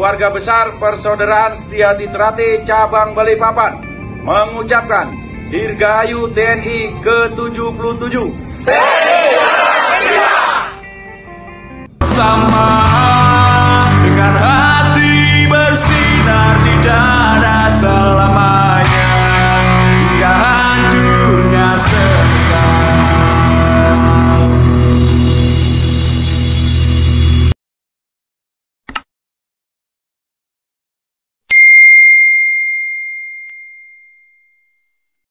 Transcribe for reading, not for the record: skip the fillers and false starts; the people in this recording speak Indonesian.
keluarga besar Persaudaraan Setia Trate Cabang Balikpapan mengucapkan Dirgahayu TNI ke-77. Sama